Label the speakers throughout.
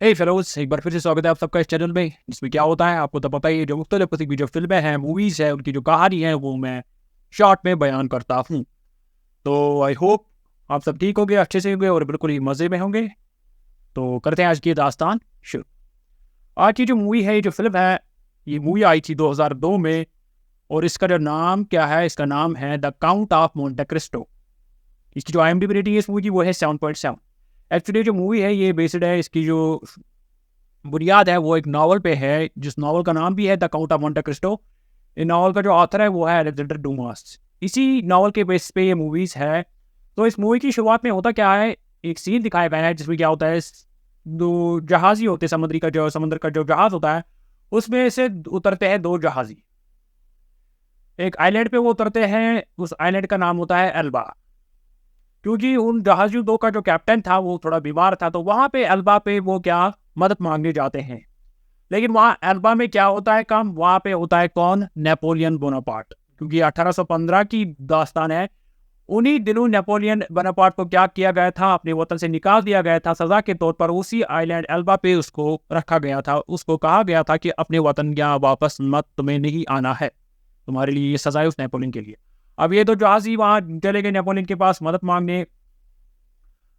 Speaker 1: हे fellows, एक बार फिर से स्वागत है आप सबका इस चैनल में, जिसमें क्या होता है आपको तो पता ही है। जो मुख्तलिफ किस्म की जो फिल्में हैं, मूवीज़ हैं, उनकी जो कहानी है वो मैं शॉर्ट में बयान करता हूँ। तो आई होप आप सब ठीक होंगे, अच्छे से होंगे और बिल्कुल ही मज़े में होंगे। तो करते हैं आज की दास्तान शुरू। आज की जो मूवी है, ये जो फिल्म है, ये मूवी आई थी 2002 में और इसका जो नाम क्या है, इसका नाम है the count of Monte Cristo. इसकी जो IMDb रेटिंग है इस मूवी की वो है 7.7। एक्चुअली जो मूवी है ये बेस्ड है, इसकी जो बुनियाद है वो एक नावल पे है, जिस नावल का नाम भी है the count of Monte Cristo. In novel का जो ऑथर है वो है अलेक्जेंडर डुमास। इसी नावल के बेस पे ये मूवीज़ है। तो इस मूवी की शुरुआत में होता क्या है, एक सीन दिखाया गया है जिसमें क्या होता है, दो जहाज़ी होते हैं, समंदर का जो जहाज़ होता है उसमें से उतरते हैं दो जहाज़ी। एक आइलैंड पे वो उतरते हैं, उस आइलैंड का नाम होता है एल्बा। क्योंकि उन जहाज़ियों दो का जो कैप्टन था वो थोड़ा बीमार था, तो वहाँ पे एल्बा पे वो क्या मदद मांगने जाते हैं। लेकिन वहाँ एल्बा में क्या होता है काम, वहाँ पे होता है कौन, नेपोलियन बोनापार्ट। क्योंकि 1815 की दास्तान है। उन्हीं दिनों नेपोलियन बोनापार्ट को क्या किया गया था, अपने वतन से निकाल दिया गया था सजा के तौर पर। उसी आइलैंड एल्बा पे उसको रखा गया था। उसको कहा गया था कि अपने वतन यहाँ वापस मत, तुम्हें नहीं आना है, तुम्हारे लिए ये सजा है उस नेपोलियन के लिए। अब ये तो जहाज़ी वहाँ चले गए नेपोलियन के पास मदद मांगने।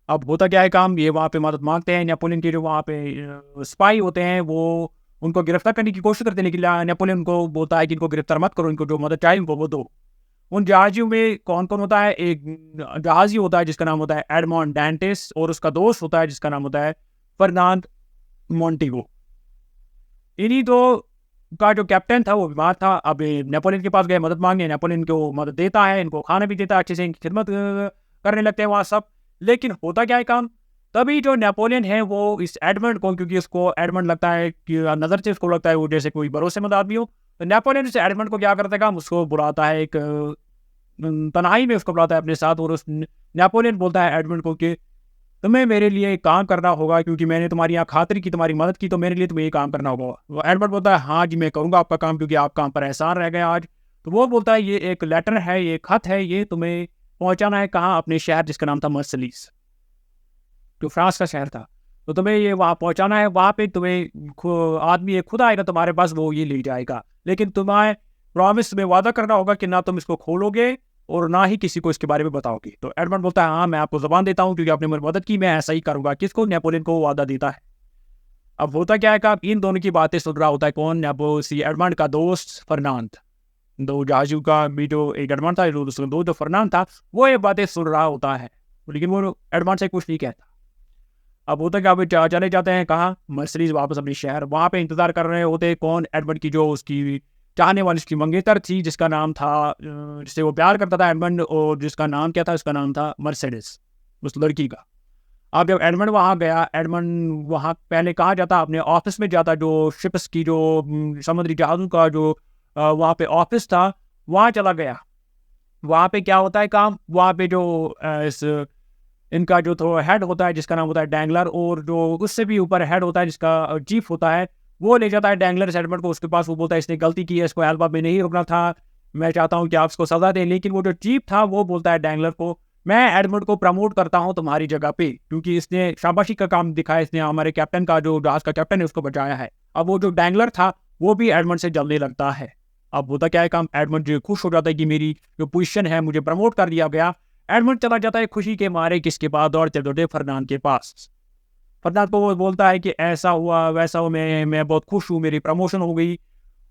Speaker 1: अब होता क्या है काम, ये वहाँ पे मदद मांगते हैं। नेपोलियन के जो वहाँ पे स्पाई होते हैं वो उनको गिरफ्तार करने की कोशिश करते हैं, लेकिन नेपोलियन उनको बोलता है कि इनको गिरफ्तार मत करो, इनको जो मदद चाहिए उनको वो दो। उन जहाज़ियों में कौन कौन होता है, एक जहाज़ी होता है जिसका नाम होता है एडमॉन्ड डैंटिस, और उसका दोस्त होता है जिसका नाम होता है फर्नांड मोंटिगो। इन्हीं दो का जो कैप्टन था वो बीमार था। अब ये नेपोलियन के पास गए मदद मांगने, नेपोलियन को मदद देता है, इनको खाना भी देता है, अच्छे से इनकी खिदमत करने लगते हैं वहाँ सब। लेकिन होता क्या है काम, तभी जो नेपोलियन है वो इस एडमंड को, क्योंकि उसको एडमंड लगता है कि नज़र से उसको लगता है वो जैसे कोई भरोसेमंद आदमी हो, तो नेपोलियन उस एडमंड को क्या करता है काम, उसको बुलाता है एक तन्हाई में उसको बुलाता है अपने साथ। और उस नेपोलियन बोलता है एडमंड को कि तुम्हें मेरे लिए एक काम करना होगा, क्योंकि मैंने तुम्हारी यहाँ खातिर की, तुम्हारी मदद की, तो मेरे लिए तुम्हें ये काम करना होगा। वो एडवर्ड बोलता है हाँ जी मैं करूँगा आपका काम, क्योंकि आप काम पर एहसान रह गए आज। तो वो बोलता है ये एक लेटर है, ये खत है, ये तुम्हें पहुँचाना है कहाँ, अपने शहर जिसका नाम था मर्सलीस, जो फ्रांस का शहर था। तो तुम्हें ये वहाँ पहुँचाना है, वहाँ पे तुम्हें आदमी एक खुद आएगा तुम्हारे पास, वो ये ले जाएगा। लेकिन तुम्हें प्रॉमिस में वादा करना होगा कि ना तुम इसको खोलोगे और ना ही किसी को इसके बारे में बताओगे। तो एडमंड बोलता है हाँ मैं आपको ज़बान देता हूँ, क्योंकि आपने मेरी मदद की, मैं ऐसा ही करूँगा। किसको, नेपोलियन को वादा देता है। अब होता क्या है कि आप इन दोनों की बातें सुन रहा होता है कौन, एडमंड का दोस्त फर्नांड। दो जहाज़ियों का भी जो एक एडमंड था, दो जो फर्नांड था, वो ये बातें सुन रहा होता है, लेकिन वो एडमंड से कुछ नहीं कहता। अब होता क्या, अब चले जाते हैं कहाँ, मर्सलीज, वापस अपने शहर। वहाँ पे इंतजार कर रहे होते कौन, एडमंड की जो उसकी चाहने वाली, उसकी मंगेतर थी, जिसका नाम था, जिससे वो प्यार करता था एडमंड, और जिसका नाम क्या था, उसका नाम था मर्सिडीज, उस लड़की का। अब जब एडमंड वहाँ गया, एडमंड वहाँ पहले कहाँ जाता, अपने ऑफिस में जाता, जो शिप्स की जो समुद्री जहाज़ों का जो वहाँ पे ऑफिस था, वहाँ चला गया। वहाँ पे क्या होता है काम, वहाँ पे जो इस इनका जो तो हेड होता है जिसका नाम होता है डैंगलर, और जो उससे भी ऊपर हेड होता है जिसका चीफ होता है, वो ले जाता है डैंगलर एडमंड को उसके पास। वो बोलता है इसने गलती की है, इसको एल्बा में नहीं रुकना था, मैं चाहता हूँ कि आप इसको सजा दें। लेकिन वो जो चीफ था वो बोलता है डैंगलर को, मैं एडमंड को प्रमोट करता हूँ तुम्हारी जगह पे, क्योंकि इसने शाबाशी का काम दिखाया, इसने हमारे कैप्टन का, जो जहाज का कैप्टन है, उसको बचाया है। अब वो जो डैंगलर था वो भी एडमंड से जलने लगता है। अब होता क्या है काम, एडमंड जो खुश हो जाता है कि मेरी जो पोजीशन है मुझे प्रमोट कर दिया गया। एडमंड चला जाता है खुशी के मारे किसके पास, दौड़ते दौड़ते फर्नांड के पास। फर्नांड को वो बोलता है कि ऐसा हुआ वैसा हुआ, मैं बहुत खुश हूँ, मेरी प्रमोशन हो गई।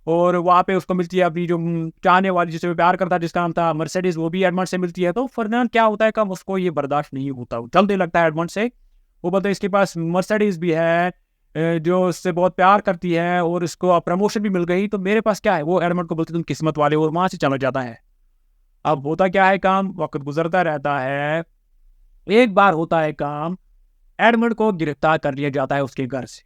Speaker 1: और वहाँ पे उसको मिलती है अपनी जो चाहने वाली, जिससे वो प्यार करता है, जिसका नाम था मर्सिडीज, वो भी एडमंड से मिलती है। तो फर्नांड क्या होता है कम, उसको ये बर्दाश्त नहीं होता, जल्दी लगता है एडमंड से। वो बोलता है इसके पास मर्सिडीज भी है जो उससे बहुत प्यार करती है, और इसको प्रमोशन भी मिल गई, तो मेरे पास क्या है। वो एडमंड को बोलते तुम किस्मत वाले, और वहाँ से चला जाता है। अब होता क्या है काम, वक्त गुजरता रहता है। एक बार होता है काम, एडमंड को गिरफ्तार कर लिया जाता है उसके घर से।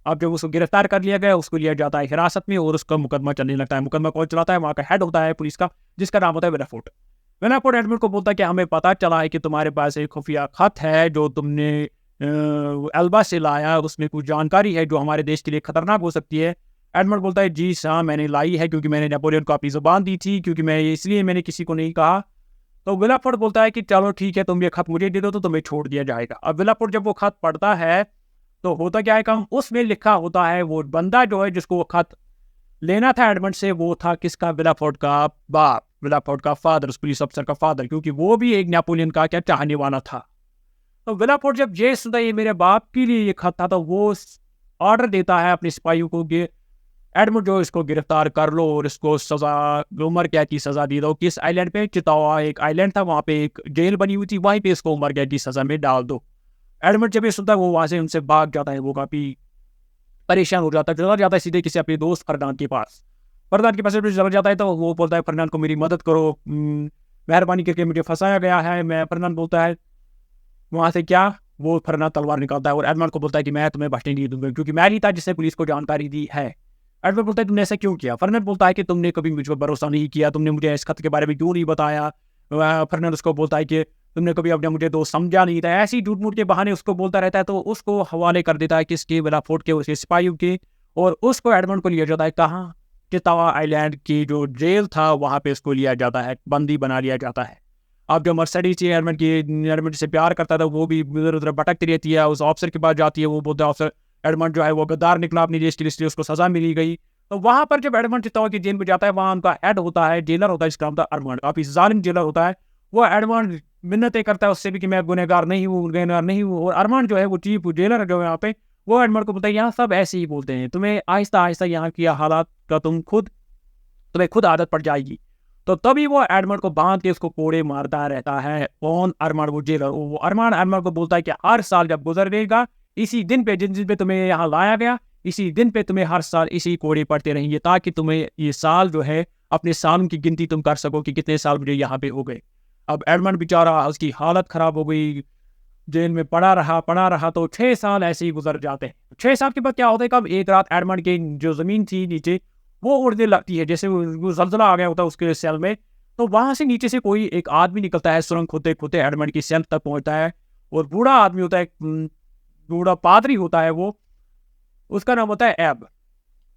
Speaker 1: अब जब उसको गिरफ्तार कर लिया गया, उसको लिया जाता है हिरासत में, और उसका मुकदमा चलने लगता है। मुकदमा कौन चलाता है, वहाँ का हेड होता है पुलिस का, जिसका नाम होता है वेनाफोर्ट। वेनाफोर्ट एडमंड को बोलता है कि हमें पता चला है कि तुम्हारे पास एक खुफिया खत है जो तुमने एल्बा से लाया, उसमें कुछ जानकारी है जो हमारे देश के लिए खतरनाक हो सकती है। एडमंड बोलता है जी हाँ मैंने लाई है, क्योंकि मैंने नेपोलियन को अपनी ज़ुबान दी थी, क्योंकि मैं इसलिए मैंने किसी को नहीं कहा। तो विलाफोर्ड बोलता है कि चलो ठीक है, तुम ये खत मुझे दे दो तो तुम्हें छोड़ दिया जाएगा। अब विलाफोर्ड जब वो खत पढ़ता है तो होता क्या है काम, उसमें लिखा होता है वो बंदा जो है जिसको वो खत लेना था एडमंड से, वो था किसका, विलाफोर्ड का बाप, विलाफोर्ड का फादर, उस पुलिस अफसर का फादर, क्योंकि वो भी एक नेपोलियन का क्या चाहने वाला था। तो विलाफोर्ड जब ये सुनता है ये मेरे बाप के लिए ये खत था, तो वो ऑर्डर देता है अपने सिपाहियों को कि एडमंड जो इसको गिरफ्तार कर लो और इसको सजा, उम्र कैद की सजा दी दो। किस आइलैंड पे, चितावा एक आइलैंड था, वहां पे एक जेल बनी हुई थी, वहीं पे इसको उम्र कैद की सजा में डाल दो। एडमंड जब ये सुनता है वो वहां से उनसे भाग जाता है, वो काफी परेशान हो जाता है, चला जाता है सीधे किसी अपने दोस्त फरनान के पास। फरनान के पास जब चला जाता है तो वो बोलता है फरनान को मेरी मदद करो, मेहरबानी करके मुझे फंसाया गया है। मैं, फरनान बोलता है वहां से क्या, वो फरनान तलवार निकालता है और एडमंड को बोलता है कि मैं तुम्हें बचने नहीं दूंगा, क्योंकि मैं ही था जिसने पुलिस को जानकारी दी है। एडमंड बोलता है तुमने ऐसा क्यों किया। फरनान बोलता है कि तुमने कभी मुझ पर भरोसा नहीं किया, तुमने मुझे इस खत के बारे में क्यों नहीं बताया। फरनान उसको बोलता है कि तुमने कभी अपने मुझे दोस्त समझा नहीं था। ऐसी झूठ मूठ के बहाने उसको बोलता रहता है, तो उसको हवाले कर देता है किसके, विलाफोर्ड के, उसके सिपाहियों के, और उसको एडमंड को लिया जाता है कहाँ, चितावा आइलैंड की जो जेल था वहां पे उसको लिया जाता है, बंदी बना लिया जाता है। अब जो मर्सिडीज एडमंड से प्यार करता था वो भी इधर उधर भटकती रहती है, उस ऑफिसर के पास जाती है, वो बोलता है ऑफिसर एडमंड जो है वो गद्दार निकला अपनी देश के लिए, इसलिए उसको सजा मिली गई। तो वहां पर जब एडमंड चित्तौड़ की जेल में जाता है, वहां उनका हेड होता है, जेलर होता है, जिसका नाम था अरमंड, काफी जालिम जेलर होता है। वो एडमंड मिन्नतें करता है उससे भी कि मैं गुनहगार नहीं हूँ, गुनहगार नहीं हूँ। और अरमंड जो है वो चीफ जेलर जो है यहाँ पे, वो एडमंड को बोलता है यहाँ सब ऐसे ही बोलते हैं, तुम्हें आहिस्ता आहिस्ता यहाँ की हालात का तुम्हें खुद आदत पड़ जाएगी। तो तभी वो एडमंड को बांध के उसको कोड़े मारता रहता है। कौन, अरमंड, वो जेलर। वो अरमंड एडमंड को बोलता है कि हर साल जब गुजरेगा इसी दिन पे, जिस दिन पे तुम्हें यहाँ लाया गया, इसी दिन पे तुम्हें हर साल इसी कोड़े पड़ते रहेंगे, ताकि तुम्हें ये साल जो है अपने सालों की गिनती तुम कर सको कि कितने साल मुझे यहाँ पे हो गए। अब एडमंड बेचारा, उसकी हालत खराब हो गई, जेल में पड़ा रहा तो 6 साल ऐसे ही गुजर जाते हैं। 6 साल के बाद क्या होता है, कब एक रात एडमंड की जो जमीन थी नीचे वो उड़ने लगती है, जैसे वो जलजला आ गया होता है उसके सेल में। तो वहां से नीचे से कोई एक आदमी निकलता है, सुरंग खोते खोते एडमंड की सेल तक पहुंचता है, और बूढ़ा आदमी होता है, बूढ़ा पादरी होता है वो, उसका नाम होता है एब।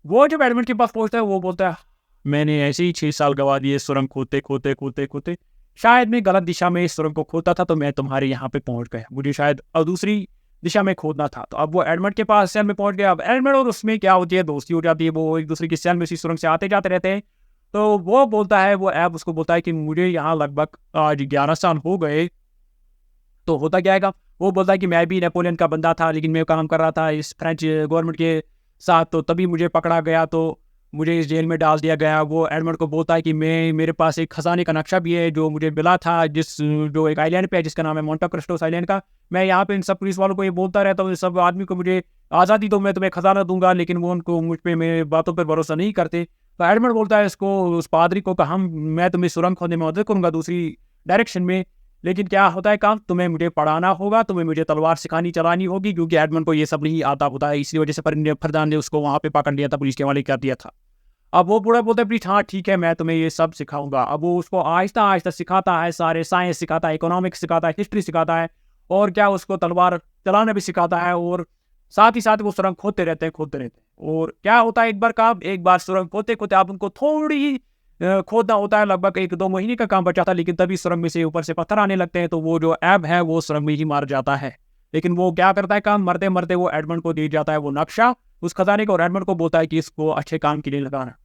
Speaker 1: वो जब एडमंड के पास पहुंचता है वो बोलता है मैंने ऐसे ही 6 साल गवा दिए सुरंग खोते खोते खोते खोते, शायद मैं गलत दिशा में इस सुरंग को खोता था तो मैं तुम्हारे यहाँ पे पहुंच गया, मुझे शायद और दूसरी दिशा में खोदना था। तो अब वो एडमंड के पास सेल में पहुंच गया। अब एडमंड और उसमें क्या होती है, दोस्ती हो जाती है, वो एक दूसरे की सेल में इसी सुरंग से आते जाते रहते हैं। तो वो बोलता है, वो ऐप उसको बोलता है कि मुझे यहाँ लगभग आज 11 साल हो गए। तो होता क्या है, वो बोलता है कि मैं भी नेपोलियन का बंदा था, लेकिन मैं काम कर रहा था इस फ्रेंच गवर्नमेंट के साथ, तो तभी मुझे पकड़ा गया, तो मुझे इस जेल में डाल दिया गया। वो एडमंड को बोलता है कि मेरे पास एक खजाने का नक्शा भी है जो मुझे मिला था, जो एक आइलैंड पे है जिसका नाम है मोंटा क्रिस्टोस आइलैंड का। मैं यहाँ पे इन सब पुलिस वालों को ये बोलता रहता हूँ, सब आदमी को मुझे आज़ादी दो, मैं तुम्हें खजाना दूंगा, लेकिन वो उनको मुझ पे मेरे बातों पर भरोसा नहीं करते। तो एडमंड बोलता है इसको, उस पादरी को, मैं तुम्हें सुरंग खोदने में मदद करूंगा दूसरी डायरेक्शन में, लेकिन क्या होता है काम, तुम्हें मुझे पढ़ाना होगा, तुम्हें मुझे तलवार सिखानी चलानी होगी, क्योंकि एडमंड को ये सब नहीं आता होता है, इसी वजह से फरदान ने उसको वहां पे पकड़ लिया था, पुलिस के हवाले कर दिया था। अब वो बूढ़ा बोलता है हाँ ठीक है, मैं तुम्हें ये सब सिखाऊंगा। अब वो उसको आहिस्ता आहिस्ता सिखाता है, सारे साइंस सिखाता है, इकोनॉमिक्स सिखाता है, हिस्ट्री सिखाता है, और क्या उसको तलवार चलाना भी सिखाता है, और साथ ही साथ वो सुरंग खोदते रहते हैं। और क्या होता है, एक बार सुरंग खोदते खोदते आप उनको थोड़ी ही खोदना होता है, लगभग 1-2 महीने का काम बचा था, लेकिन तभी सुरंग में से ऊपर से पत्थर आने लगते हैं, तो वो जो ऐब है वो सुरंग में ही मार जाता है। लेकिन वो क्या करता है काम, मरते मरते वो एडमंड को दे जाता है वो नक्शा उस खजाने को, और एडमंड को बोलता है कि इसको अच्छे काम के लिए लगाना।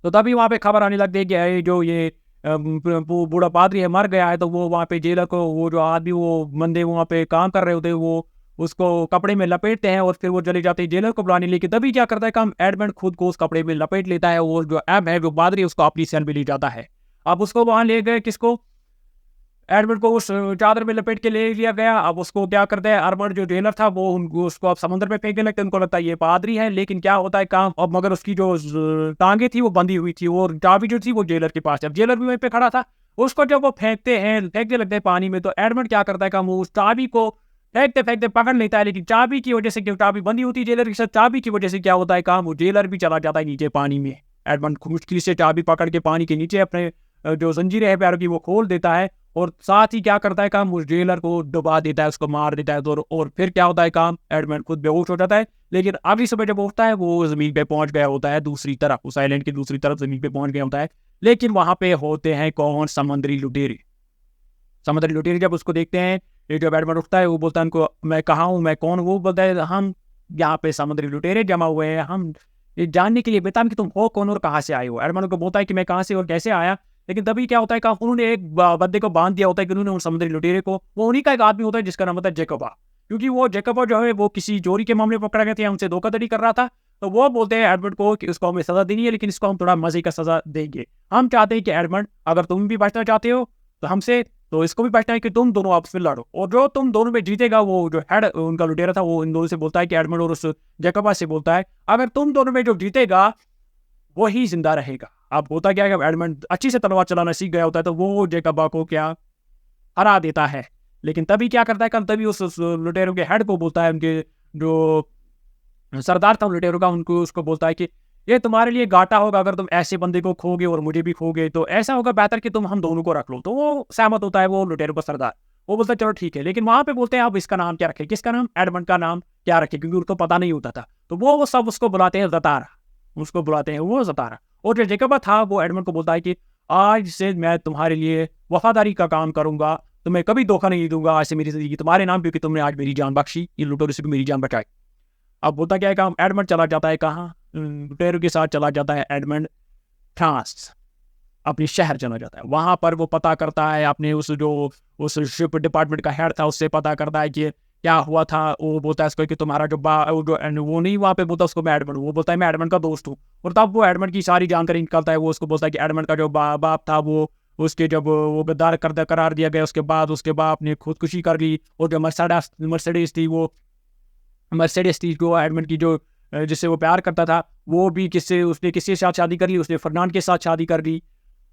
Speaker 1: तो तभी वहां पे खबर आने लगती है कि जो ये बूढ़ा पादरी है मर गया है। तो वो वहां पे जेलर को, वो जो आदमी, वो बंदे वहां पे काम कर रहे होते हैं, वो उसको कपड़े में लपेटते हैं, और फिर वो चले जाते हैं जेलर को बुलाने, लेके तभी क्या करता है काम, एडमंड खुद को उस कपड़े में लपेट लेता है, और जो एब है, जो पादरी, उसको अपनी सेल में ले जाता है। अब उसको वहां ले गए, किसको, एडमंड को उस चादर में लपेट के ले लिया गया। अब उसको क्या करते हैं, अरमंड जो जेलर था वो उसको अब समुद्र में फेंकने लगते हैं, उनको लगता है ये पादरी है, लेकिन क्या होता है काम, अब मगर उसकी जो टांगे थी वो बंधी हुई थी, और चाबी जो थी वो जेलर के पास। अब जेलर भी वहीं पे खड़ा था, उसको जब वो फेंकने लगते हैं पानी में, तो एडमंड क्या करता है काम, वो उस चाबी को फेंकते फेंकते पकड़ लेता है, लेकिन चाबी की वजह से, क्यों चाबी बंदी होती है जेलर के साथ, चाबी की वजह से क्या होता है काम, वो जेलर भी चला जाता है नीचे पानी में। एडमंड मुश्किल से चाबी पकड़ के पानी के नीचे अपने जो जंजीरें है पैरों की वो खोल देता है, और साथ ही क्या करता है काम, उस जेलर को डुबा देता है, उसको मार देता है। तो और फिर क्या होता है काम, एडमंड खुद बेहोश हो जाता है, लेकिन अगली सुबह जब उठता है वो जमीन पे पहुंच गया होता है, दूसरी तरफ, उस आइलैंड की दूसरी तरफ जमीन पे पहुंच गया होता है। लेकिन वहां पे होते हैं कौन, समुद्री लुटेरे। जब उसको देखते हैं ये जब एडमंड उठता है वो बोलता है उनको, मैं कहाँ हूँ, मैं कौन हूँ? वो बोलता है हम यहाँ पे समुद्री लुटेरे जमा हुए हैं, हम ये जानने के लिए बेताब कि तुम हो कौन और कहाँ से आए हो। एडमंड को बोलता है कि मैं कहाँ से और कैसे आया, लेकिन तभी क्या होता है कि उन्होंने एक बंदे को बांध दिया होता है कि उन्होंने उन समुद्री लुटेरे को, वो उन्हीं का एक आदमी होता है जिसका नाम होता है जैकोबा, क्योंकि वो जैकोबा जो है वो किसी चोरी के मामले में पकड़ा गया था, उनसे धोखाधड़ी कर रहा था। तो वो बोलते हैं एडमंड को कि उसको हमें सजा देनी है, लेकिन इसको हम थोड़ा मजे का सजा देंगे। हम चाहते हैं कि एडमंड अगर तुम भी बचना चाहते हो तो हमसे, तो इसको भी बचना है कि तुम दोनों आपस में लड़ो, और जो तुम दोनों में जीतेगा, वो जो हेड उनका लुटेरा था वो इन दोनों से बोलता है कि एडमंड और उस जैकोबा से बोलता है अगर तुम दोनों में जो जीतेगा वही जिंदा रहेगा। अब होता क्या है, एडमंड अच्छी से तलवार चलाना सीख गया होता है, तो वो जैकोबा को क्या हरा देता है। लेकिन तभी क्या करता है, कल तभी उस लुटेरों के हेड को बोलता है, उनके जो सरदार था लुटेरों का, उनको उसको बोलता है कि ये तुम्हारे लिए घाटा होगा अगर तुम ऐसे बंदे को खोगे और मुझे भी खोगे, तो ऐसा होगा बेहतर कि तुम हम दोनों को रख लो। तो वो सहमत होता है, वो लुटेरों का सरदार, वो बोलता है चलो ठीक है। लेकिन वहां पे बोलते हैं अब इसका नाम क्या रखे, किसका नाम, एडमंड का नाम क्या रखे, क्योंकि उनको पता नहीं होता था। तो वो सब उसको बुलाते हैं जतारा, उसको बुलाते हैं वो जतारा। और जो जैकोबा था वो एडमंड को बोलता है कि आज से मैं तुम्हारे लिए वफादारी का काम करूंगा, तुम्हें कभी धोखा नहीं दूंगा, आज से मेरी जिंदगी तुम्हारे नाम, क्योंकि तुमने आज मेरी जान बख्शी, इन लुटेरों से भी मेरी जान बचाई। अब होता क्या है, काम एडमंड चला जाता है कहाँ, लुटेरों के साथ चला जाता है एडमंड फ्रांस, अपनी शहर चला जाता है। वहां पर वो पता करता है अपने उस शिप डिपार्टमेंट का हेड था उससे पता करता है कि क्या हुआ था। वो बोलता है उसको कि तुम्हारा वो नहीं वहां पे बोलता उसको मैं एडमंड हूँ, वो बोलता है मैं एडमंड का दोस्त हूँ। और तब वो एडमंड की सारी जानकारी निकालता है। वो उसको बोलता है कि एडमंड का जो बाप था वो उसके जब वो गद्दार कर करार दिया गया, उसके बाद उसके बाप ने खुदकुशी कर ली। और जो मर्सिडीज थी, वो मर्सिडीज थी जो एडमंड की जो जिससे वो प्यार करता था, वो भी उसने किसी के साथ शादी कर ली, उसने फर्नांड के साथ शादी कर ली।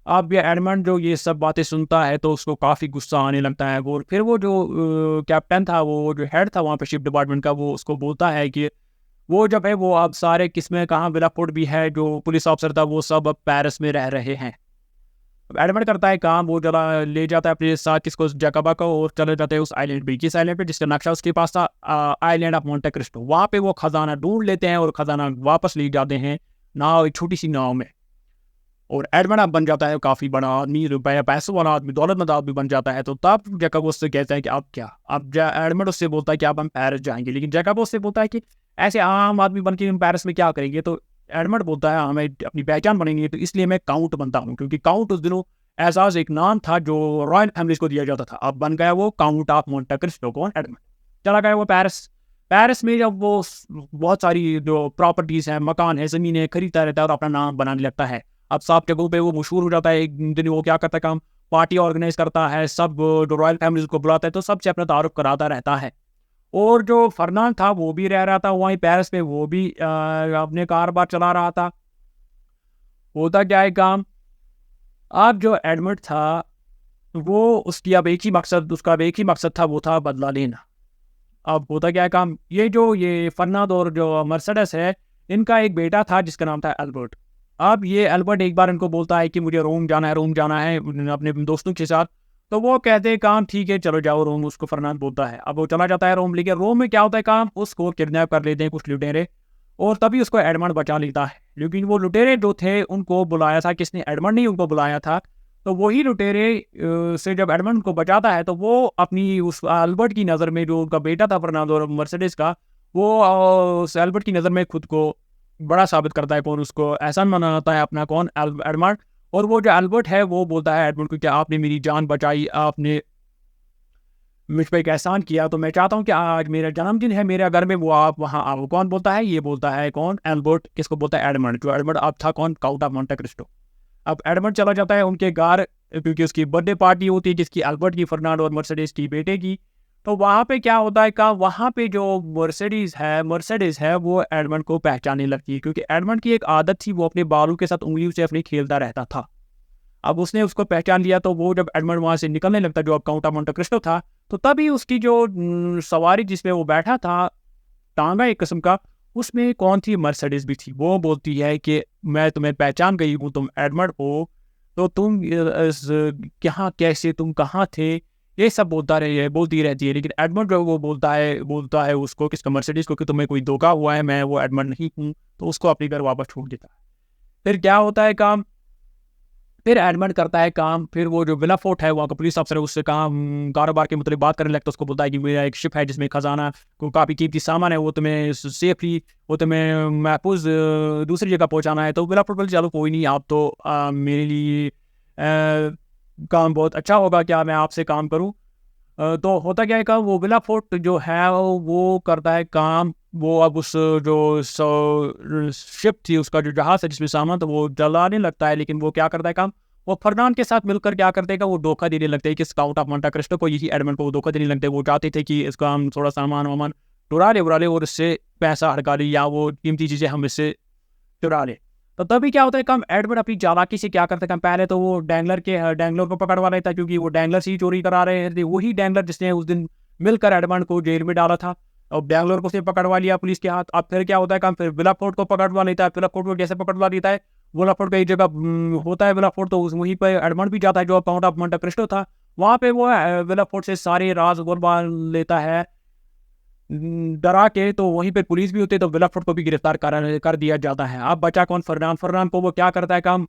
Speaker 1: अब ये एडमंड जो ये सब बातें सुनता है तो उसको काफ़ी गुस्सा आने लगता है। और फिर वो जो कैप्टन था, वो जो हेड था वहाँ पे शिप डिपार्टमेंट का, वो उसको बोलता है कि वो जब है वो अब सारे किस्में कहाँ, विलाफोर्ड भी है जो पुलिस ऑफिसर था, वो सब अब पेरिस में रह रहे हैं। अब एडमंड करता है काम, वो जरा ले जाता है अपने साथ किसको, जैकोबा को, और चले जाते हैं उस आइलैंड पे, किस आइलैंड पे जिसका नक्शा उसके पास था, आइलैंड ऑफ मोंटे क्रिस्टो। वहाँ पे वो खजाना ढूंढ लेते हैं और खजाना वापस ले जाते हैं नाव, एक छोटी सी नाव में। और एडमंड अब बन जाता है काफ़ी बड़ा आदमी, रुपया पैसों वाला आदमी, दौलतमंद आदमी बन जाता है। तो तब जैकब उससे कहता है कि अब क्या, अब एडमंड उससे बोलता है कि अब हम पेरिस जाएंगे। लेकिन जैकब उससे बोलता है कि ऐसे आम आदमी बन के हम पेरिस में क्या करेंगे। तो एडमंड बोलता है हमें अपनी पहचान बनेंगे, तो इसलिए मैं काउंट बनता हूँ, क्योंकि काउंट उस दिनों एजाज एक नाम था जो रॉयल फैमिलीज को दिया जाता था। अब बन गया वो काउंट ऑफ मोंटे क्रिस्टो। कौन, एडमंड। चला गया वो पेरिस। पेरिस में जब वो बहुत सारी जो प्रॉपर्टीज हैं, मकान है, ज़मीनें खरीदता रहता है और अपना नाम बनाने लगता है। अब सब जगहों पे वो मशहूर हो जाता है। एक दिन वो क्या करता है काम, पार्टी ऑर्गेनाइज करता है, सब जो रॉयल फैमिलीज को बुलाता है, तो सबसे अपना तारुफ कराता रहता है। और जो फर्नांड था वो भी रह रहा था वहीं पेरिस में, वो भी अपने कारोबार चला रहा था। होता क्या है काम, अब जो एडमंड था वो उसकी अब एक ही मकसद था, वो था बदला लेना। अब होता क्या है काम, ये फर्नांड और जो मर्सिडीज है, इनका एक बेटा था जिसका नाम था एल्बर्ट। अब ये एल्बर्ट एक बार इनको बोलता है कि मुझे रोम जाना है अपने दोस्तों के साथ। तो वो कहते हैं काम ठीक है चलो जाओ रोम, उसको फर्नांड बोलता है। अब वो चला जाता है रोम। लेकिन रोम में क्या होता है काम, उसको किडनैप कर लेते हैं कुछ लुटेरे, और तभी उसको एडमंड बचा लेता है। लेकिन वो लुटेरे जो थे उनको बुलाया था किसने, एडमंड ने उनको बुलाया था। तो वही लुटेरे से जब एडमंड को बचाता है, तो वो अपनी उस एल्बर्ट की नज़र में, जो उनका बेटा था फर्नांडो और मर्सिडीज का, वो उस एल्बर्ट की नज़र में खुद को बड़ा साबित करता है। कौन उसको एहसान मनाता है अपना, कौन, एडमंड। और वो जो एल्बर्ट है वो बोलता है एडमंड को कि आपने मेरी जान बचाई, आपने मुझ पर एक एहसान किया, तो मैं चाहता हूँ कि आज मेरा जन्मदिन है, मेरे घर में वो आप वहाँ आओ। कौन बोलता है, ये बोलता है कौन, एल्बर्ट। किसको बोलता है, एडमंड। जो एडमंड अब था कौन, काउंट ऑफ मोंटे क्रिस्टो। अब एडमंड चला जाता है उनके घर, क्योंकि उसकी बर्थडे पार्टी होती है जिसकी एल्बर्ट की, फर्नांडो और मर्सिडीज की बेटे की। तो वहाँ पे क्या होता है का, वहाँ पे जो मर्सिडीज है वो एडमंड को पहचानने लगती है, क्योंकि एडमंड की एक आदत थी, वो अपने बालों के साथ उंगलियों से अपने खेलता रहता था। अब उसने उसको पहचान लिया। तो वो जब एडमंड वहाँ से निकलने लगता, जो अब काउंट ऑफ मोंटे क्रिस्टो था, तो तभी उसकी जो सवारी जिसमें वो बैठा था, टांगा एक किस्म का, उसमें कौन थी, मर्सिडीज भी थी। वो बोलती है कि मैं तुम्हें पहचान गई हूँ, तुम एडमंड हो, तो तुम यहाँ कैसे, तुम कहाँ थे, ये सब बोलती रहती है। लेकिन एडमंड जो वो बोलता है उसको, किसका, मर्सिडीज को, कि तुम्हें कोई धोखा हुआ है, मैं वो एडमंड नहीं हूँ। तो उसको अपने घर वापस छोड़ देता है। फिर क्या होता है काम, फिर एडमंड करता है काम, फिर वो जो विलाफोर्ट है वहाँ का पुलिस अफसर है, उससे काम कारोबार के मतलब बात करने लगता है। उसको बोलता है कि मेरा एक शिप है जिसमें खजाना को काफ़ी कीमती सामान है, वो तुम्हें सेफली, वो तुम्हें महफूज दूसरी जगह पहुँचाना है। तो विलाफोर्ट बोले चलो कोई नहीं, आप तो मेरे लिए काम बहुत अच्छा होगा, क्या मैं आपसे काम करूँ? तो होता क्या है का वो विलाफोर्ट जो है वो करता है काम, वो अब उस जो शिप थी, उसका जो जहाज है जिसमें सामान था वो जलाने लगता है। लेकिन वो क्या करता है काम, वो फर्नांड के साथ मिलकर क्या करते हैं का वो धोखा देने लगते हैं कि स्काउट ऑफ मोंटे क्रिस्टो को, यही एडमंड को वो धोखा देने लगते हैं। वो चाहते थे कि इसका हम थोड़ा सामान वामान उड़ा ले और इससे पैसा हड़का ले, या वो कीमती चीज़ें हम इससे चुरा ले। तो तभी क्या होता है कम एडमंड अपनी चालाकी से क्या करते हैं कम, पहले तो वो डैंगलर को पकड़वा लेता है, क्योंकि वो डैंगलर से ही चोरी करा रहे थे। वही डैंगलर जिसने उस दिन मिलकर एडमंड को जेल में डाला था, और डैंगलर को से पकड़वा लिया पुलिस के हाथ। अब फिर क्या होता है कम, फिर विलाफोर्ट को पकड़वा लेता है। विलाफोर्ट को जैसे पकड़वा लेता है, विलाफोर्ट का एक जगह होता है विलाफोर्ट, तो वहीं पर एडमंड भी जाता है जो काउंट ऑफ मोंटे क्रिस्टो था। वहाँ पे वो विलाफोर्ट से सारे राज उगलवा लेता है डरा के। तो वहीं पे पुलिस भी होती है, तो विलाफोर्ट को भी गिरफ्तार कर दिया जाता है। अब बचा कौन, फर्नांड। फर्नांड को वो क्या करता है काम,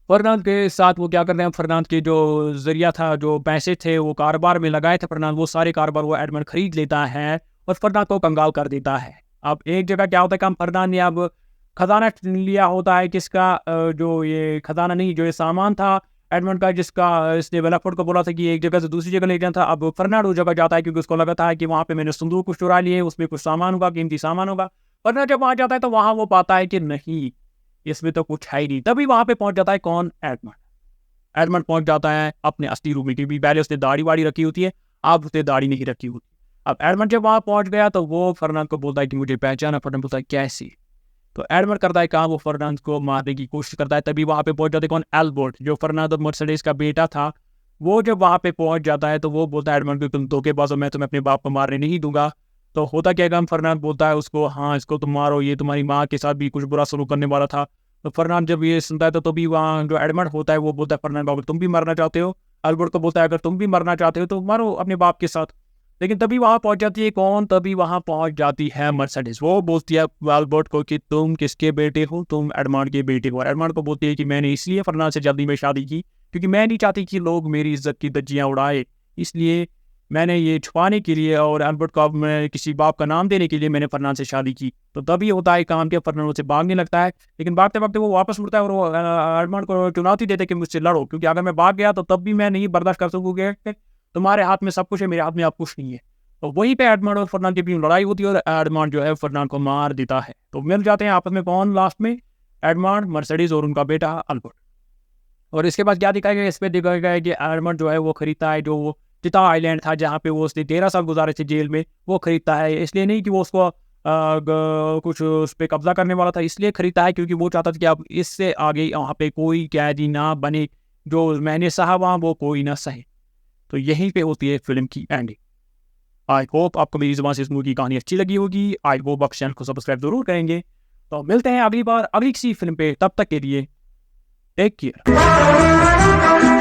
Speaker 1: फर्नांड के साथ वो क्या करते हैं, फर्नांड के जो जरिया था, जो पैसे थे वो कारोबार में लगाए थे फर्नांड, वो सारे कारोबार वो एडमंड खरीद लेता है और फर्नांड को कंगाल कर देता है। अब एक जगह क्या होता है काम, फर्नांड ने अब खजाना लिया होता है, किसका जो ये खजाना नहीं, जो ये सामान था एडमंड का, जिसका इसने विलाफोर्ट को बोला था कि एक जगह से दूसरी जगह ले जाना था। अब फर्नांड उस जगह जाता है क्योंकि उसको लगा था कि वहाँ पे मैंने संदूक कुछ चुरा लिए, उसमें कुछ सामान होगा, कीमती सामान होगा। फर्नांड जब वहाँ जाता है तो वहाँ वो पाता है कि नहीं, इसमें तो कुछ है ही नहीं। तभी वहाँ पे पहुँच जाता है कौन, एडमंड। एडमंड पहुँच जाता है अपने असली रूम में, क्योंकि पहले उसने दाढ़ी वाड़ी रखी होती है, अब उसने दाढ़ी नहीं रखी होती। अब एडमंड जब वहाँ पहुँच गया तो वो फर्नांड को बोलता है कि मुझे पहचाना। फर्नांड बोलता है कैसी? तो एडमंड करता है काम, वो फर्नांड को मारने की कोशिश करता है। तभी वहाँ पे पहुंच जाते कौन, एल्बर्ट, जो फर्नांड और मर्सिडीज का बेटा था। वो जब वहाँ पे पहुंच जाता है तो वो बोलता है एडमंड को, तुम धोखेबाज हो, मैं तुम्हें अपने बाप को मारने नहीं दूंगा। तो होता क्या काम, फर्नांड बोलता है उसको, हाँ इसको तुम मारो, ये तुम्हारी माँ के साथ भी कुछ बुरा सलूक करने वाला था। तो फर्नांड जब ये सुनता है तो तभी वहाँ जो एडमंड होता है वो बोलता है फर्नांड बाबू तुम भी मरना चाहते हो? एल्बर्ट को बोलता है अगर तुम भी मरना चाहते हो तो मारो अपने बाप के साथ। लेकिन तभी वहां पहुंच जाती है कौन, तभी वहां पहुंच जाती है मर्सिडीज। वो बोलती है एल्बर्ट को कि तुम किसके बेटे हो, तुम एडमंड के बेटे हो। एडमंड को बोलती है कि मैंने इसलिए फर्नांड से जल्दी में शादी की क्योंकि मैं नहीं चाहती कि लोग मेरी इज्जत की धज्जियां उड़ाए, इसलिए मैंने ये छुपाने के लिए और एल्बर्ट को मैं किसी बाप का नाम देने के लिए मैंने फर्नांड से शादी की। तो तभी होता है काम के, फर्नांड से भागने लगता है। लेकिन भागते भागते वो वापस मुड़ता है और वो एडमंड को चुनौती देते कि मुझसे लड़ो, क्योंकि अगर मैं भाग गया तो तब भी मैं नहीं बर्दाश्त कर सकूंगा, तुम्हारे हाथ में सब कुछ है, मेरे हाथ में अब कुछ नहीं है। तो वहीं पे एडमंड और फर्नांड के बीच लड़ाई होती है और एडमंड जो है फर्नांड को मार देता है। तो मिल जाते हैं आपस में कौन लास्ट में, एडमंड, मर्सिडीज और उनका बेटा अल्बर्ट। और इसके बाद क्या दिखाया गया, इसमें दिखाया गया है कि एडमंड जो है वो खरीदता है जो वो चिता आइलैंड था जहाँ पे वो उसने 13 साल गुजारे थे जेल में, वो खरीदता है। इसलिए नहीं कि वो उसको कुछ उस पर कब्जा करने वाला था, इसलिए खरीदता है क्योंकि वो चाहता था कि अब इससे आगे वहाँ पे कोई कैदी ना बने, जो मैंने सहा वहाँ वो कोई ना सहे। तो यहीं पे होती है फिल्म की एंडिंग। आई होप आपको मेरी ज़ुबान से इस मूवी की कहानी अच्छी लगी होगी। आई होप आप चैनल को सब्सक्राइब जरूर करेंगे। तो मिलते हैं अगली बार अगली किसी फिल्म पे, तब तक के लिए टेक केयर।